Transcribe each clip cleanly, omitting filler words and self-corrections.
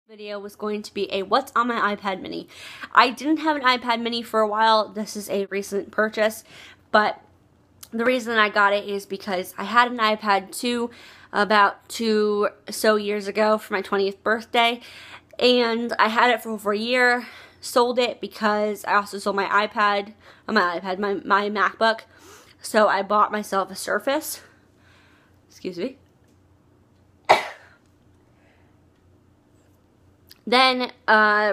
Video was going to be a what's on my iPad mini. I didn't have an iPad mini for a while. This is a recent purchase, but the reason I got it is because I had an iPad 2 about 2 years ago for my 20th birthday, and I had it for over a year, sold it because I also sold my my MacBook, so I bought myself a Surface. Excuse me. Then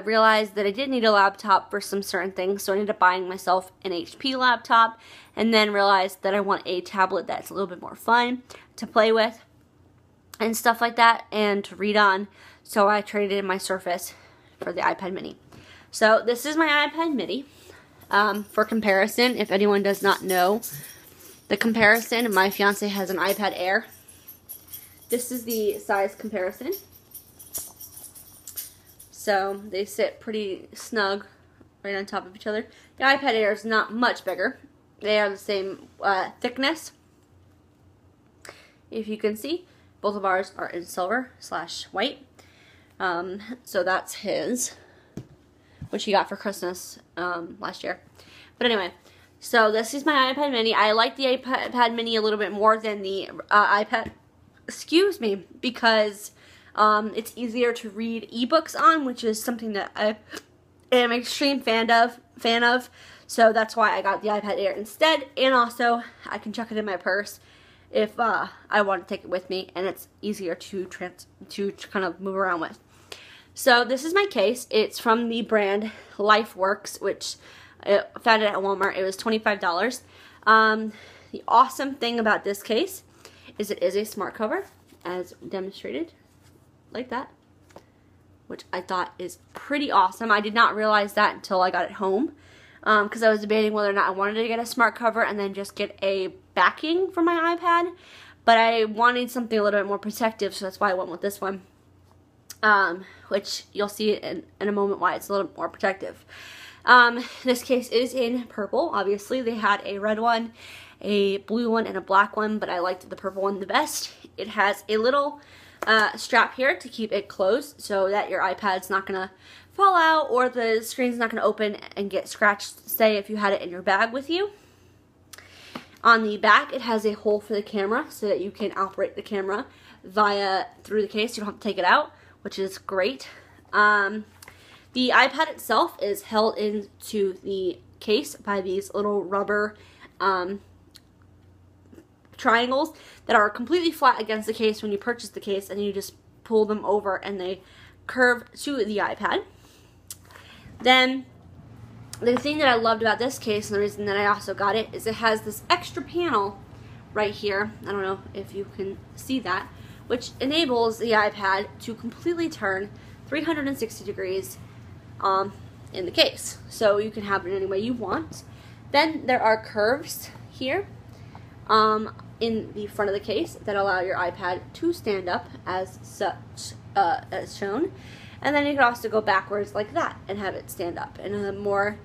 realized that I did need a laptop for some certain things, so I ended up buying myself an HP laptop, and then realized that I want a tablet that's a little bit more fun to play with and stuff like that and to read on, so I traded in my Surface for the iPad mini. So this is my iPad mini. For comparison, if anyone does not know the comparison, my fiance has an iPad Air. This is the size comparison. So they sit pretty snug right on top of each other. The iPad Air is not much bigger. They are the same thickness. If you can see, both of ours are in silver/white. So that's his, which he got for Christmas last year. But anyway, so this is my iPad mini. I like the iPad mini a little bit more than the iPad, because it's easier to read ebooks on, which is something that I am an extreme fan of. So that's why I got the iPad Air instead, and also I can chuck it in my purse if I want to take it with me, and it's easier to kind of move around with. So this is my case. It's from the brand LifeWorks, which I found it at Walmart. It was $25. The awesome thing about this case is it is a smart cover, as demonstrated. Like that, which I thought is pretty awesome. I did not realize that until I got it home, because I was debating whether or not I wanted to get a smart cover and then just get a backing for my iPad, but I wanted something a little bit more protective, so that's why I went with this one, which you'll see in a moment why it's a little more protective. This case is in purple. Obviously, they had a red one, a blue one, and a black one, but I liked the purple one the best. It has a little strap here to keep it closed so that your iPad's not going to fall out or the screen's not going to open and get scratched, say if you had it in your bag with you. On the back, it has a hole for the camera so that you can operate the camera through the case. You don't have to take it out, which is great. The iPad itself is held into the case by these little rubber triangles that are completely flat against the case when you purchase the case, and you just pull them over and they curve to the iPad. Then the thing that I loved about this case, and the reason that I also got it, is it has this extra panel right here. I don't know if you can see that, which enables the iPad to completely turn 360 degrees in the case, so you can have it any way you want. Then there are curves here in the front of the case that allow your iPad to stand up as such, as shown, and then you can also go backwards like that and have it stand up in a more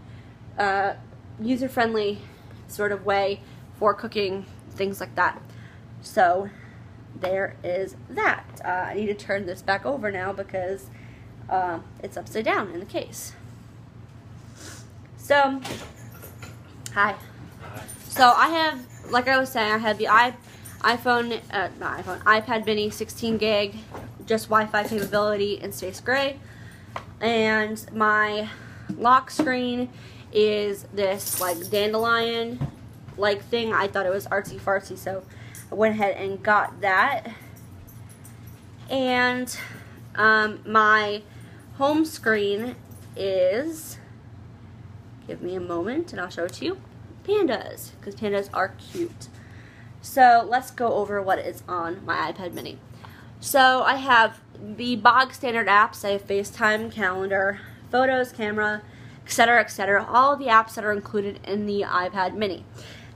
user-friendly sort of way for cooking, things like that. So there is that. I need to turn this back over now because it's upside down in the case. So, hi. So I have, like I was saying, I had the iPad mini 16 gig, just Wi-Fi capability in space gray, and my lock screen is this like dandelion like thing. I thought it was artsy fartsy, so I went ahead and got that. And my home screen is, give me a moment and I'll show it to you, pandas, because pandas are cute. So let's go over what is on my iPad mini. So I have the bog standard apps. I have FaceTime, calendar, photos, camera, etc., all of the apps that are included in the iPad mini.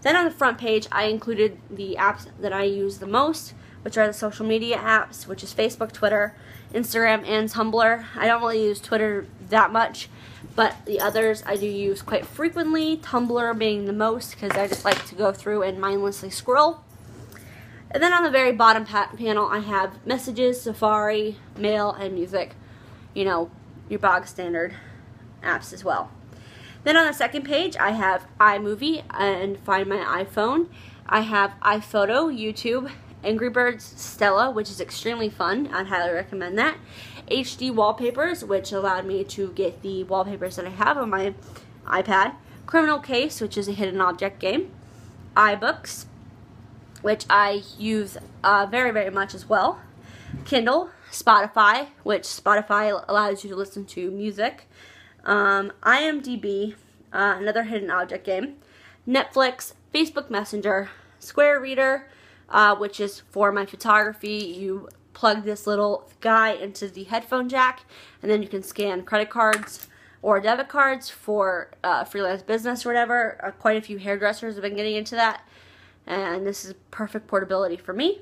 Then on the front page, I included the apps that I use the most, which are the social media apps, which is Facebook, Twitter, Instagram, and Tumblr. I don't really use Twitter that much, but the others I do use quite frequently, Tumblr being the most because I just like to go through and mindlessly scroll. And then on the very bottom panel I have messages, Safari, mail, and music. you know, your bog standard apps as well. Then on the second page, I have iMovie and Find My iPhone. I have iPhoto, YouTube, Angry Birds, Stella, which is extremely fun. I'd highly recommend that. HD Wallpapers, which allowed me to get the wallpapers that I have on my iPad. Criminal Case, which is a hidden object game. iBooks, which I use very, very much as well. Kindle, Spotify, which Spotify allows you to listen to music. IMDb, another hidden object game. Netflix, Facebook Messenger, Square Reader, which is for my photography. You plug this little guy into the headphone jack, and then you can scan credit cards or debit cards for freelance business or whatever. Quite a few hairdressers have been getting into that, and this is perfect portability for me.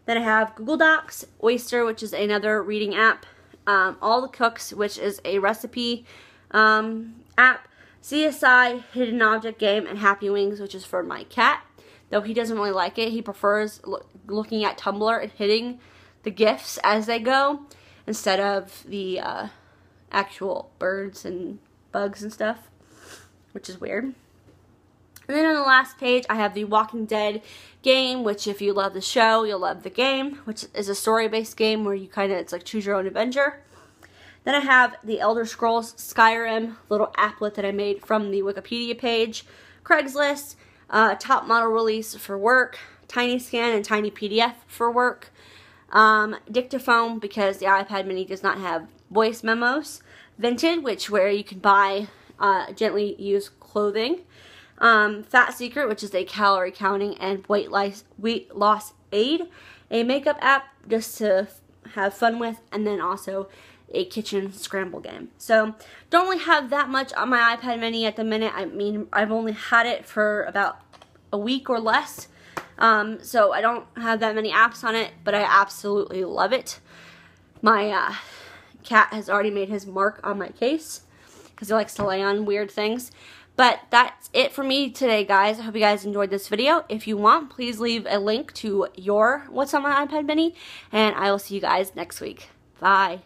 Then I have Google Docs, Oyster, which is another reading app, All the Cooks, which is a recipe app, CSI, Hidden Object Game, and Happy Wings, which is for my cat. Though he doesn't really like it, he prefers looking at Tumblr and hitting the GIFs as they go instead of the actual birds and bugs and stuff, which is weird. And then on the last page, I have the Walking Dead game, which if you love the show, you'll love the game, which is a story-based game where you it's like choose your own adventure. Then I have the Elder Scrolls Skyrim little applet that I made from the Wikipedia page, Craigslist, top model release for work, TinyScan and Tiny PDF for work, Dictaphone because the iPad mini does not have voice memos, Vinted, which where you can buy gently used clothing, Fat Secret, which is a calorie counting and weight loss aid, a makeup app just to have fun with, and then also a kitchen scramble game. So don't really have that much on my iPad mini at the minute. I mean, I've only had it for about a week or less, so I don't have that many apps on it, but I absolutely love it. My cat has already made his mark on my case because he likes to lay on weird things. But that's it for me today, guys. I hope you guys enjoyed this video. If you want, please leave a link to your What's on My iPad Mini, and I will see you guys next week. Bye.